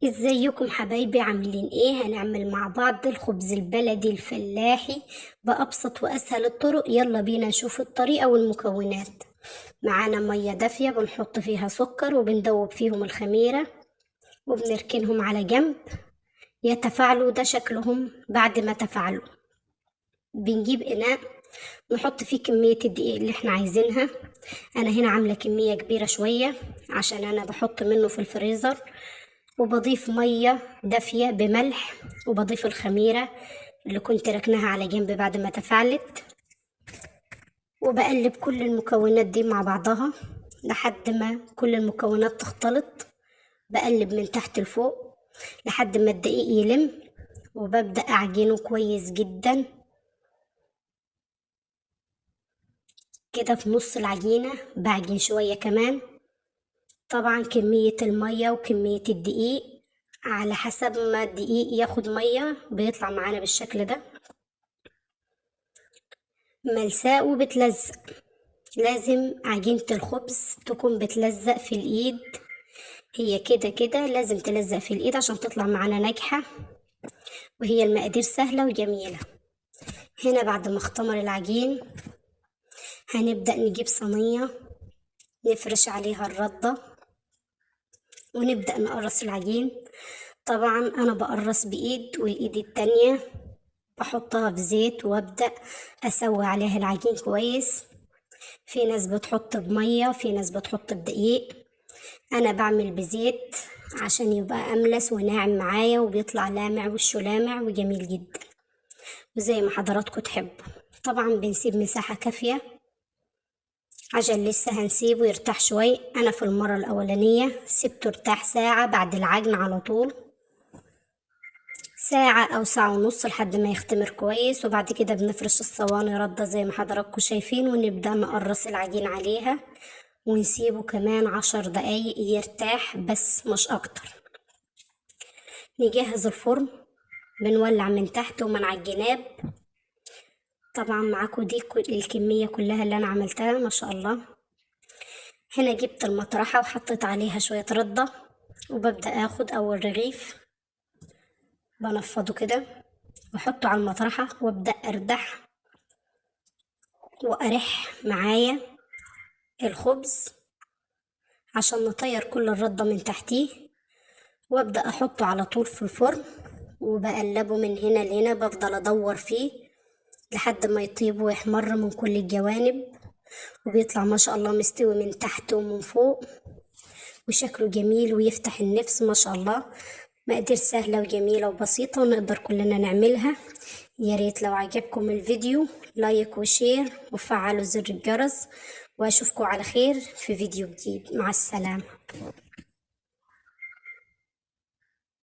ازيكم حبايبي؟ عاملين ايه؟ هنعمل مع بعض الخبز البلدي الفلاحي بأبسط وأسهل الطرق. يلا بينا نشوف الطريقة والمكونات. معانا مية دافية بنحط فيها سكر وبندوب فيهم الخميرة وبنركنهم على جنب يتفاعلوا. ده شكلهم بعد ما تفاعلوا. بنجيب إناء نحط فيه كمية الدقيق اللي احنا عايزينها. أنا هنا عاملة كمية كبيرة شوية عشان أنا بحط منه في الفريزر، وبضيف مية دافية بملح، وبضيف الخميرة اللي كنت ركناها على جنب بعد ما تفاعلت، وبقلب كل المكونات دي مع بعضها لحد ما كل المكونات تختلط. بقلب من تحت لفوق لحد ما الدقيق يلم، وببدأ أعجنه كويس جدا كده. في نص العجينة بعجن شوية كمان. طبعا كمية المية وكمية الدقيق على حسب ما الدقيق ياخد مية بيطلع معانا بالشكل ده ملساء وبتلزق. لازم عجينة الخبز تكون بتلزق في الإيد، هي كده كده لازم تلزق في الإيد عشان تطلع معانا ناجحة، وهي المقادير سهلة وجميلة. هنا بعد ما اختمر العجين هنبدأ نجيب صينية نفرش عليها الردة ونبدأ نقرص العجين. طبعا أنا بقرص بإيد، والإيد التانية بحطها في زيت وأبدأ أسوي عليها العجين كويس. في ناس بتحط بمية، في ناس بتحط بدقيق. أنا بعمل بزيت عشان يبقى أملس وناعم معايا وبيطلع لامع وشه لامع وجميل جدا وزي ما حضراتكم تحبوا. طبعا بنسيب مساحة كافية عشان لسه هنسيبه يرتاح شوي. أنا في المرة الأولانية سبته ارتاح ساعة بعد العجن على طول، ساعة أو ساعة ونص لحد ما يختمر كويس. وبعد كده بنفرش الصواني ردة زي ما حضراتكم شايفين، ونبدأ نقرص العجين عليها ونسيبه كمان 10 دقايق يرتاح بس مش أكتر. نجهز الفرن، بنولع من تحت ومن على الجناب. طبعا معاكم دي الكمية كلها اللي أنا عملتها ما شاء الله. هنا جبت المطرحة وحطيت عليها شوية ردة، وببدأ اخد أول رغيف بنفضه كده واحطه على المطرحة وابدأ اردح وارح معايا الخبز عشان نطير كل الردة من تحتيه، وابدأ احطه على طول في الفرن وبقلبه من هنا لهنا. بفضل ادور فيه لحد ما يطيب ويحمر من كل الجوانب، وبيطلع ما شاء الله مستوي من تحت ومن فوق وشكله جميل ويفتح النفس ما شاء الله. مقادير سهلة وجميلة وبسيطة ونقدر كلنا نعملها. يا ريت لو عجبكم الفيديو لايك وشير وفعلوا زر الجرس، واشوفكم على خير في فيديو جديد. مع السلامة.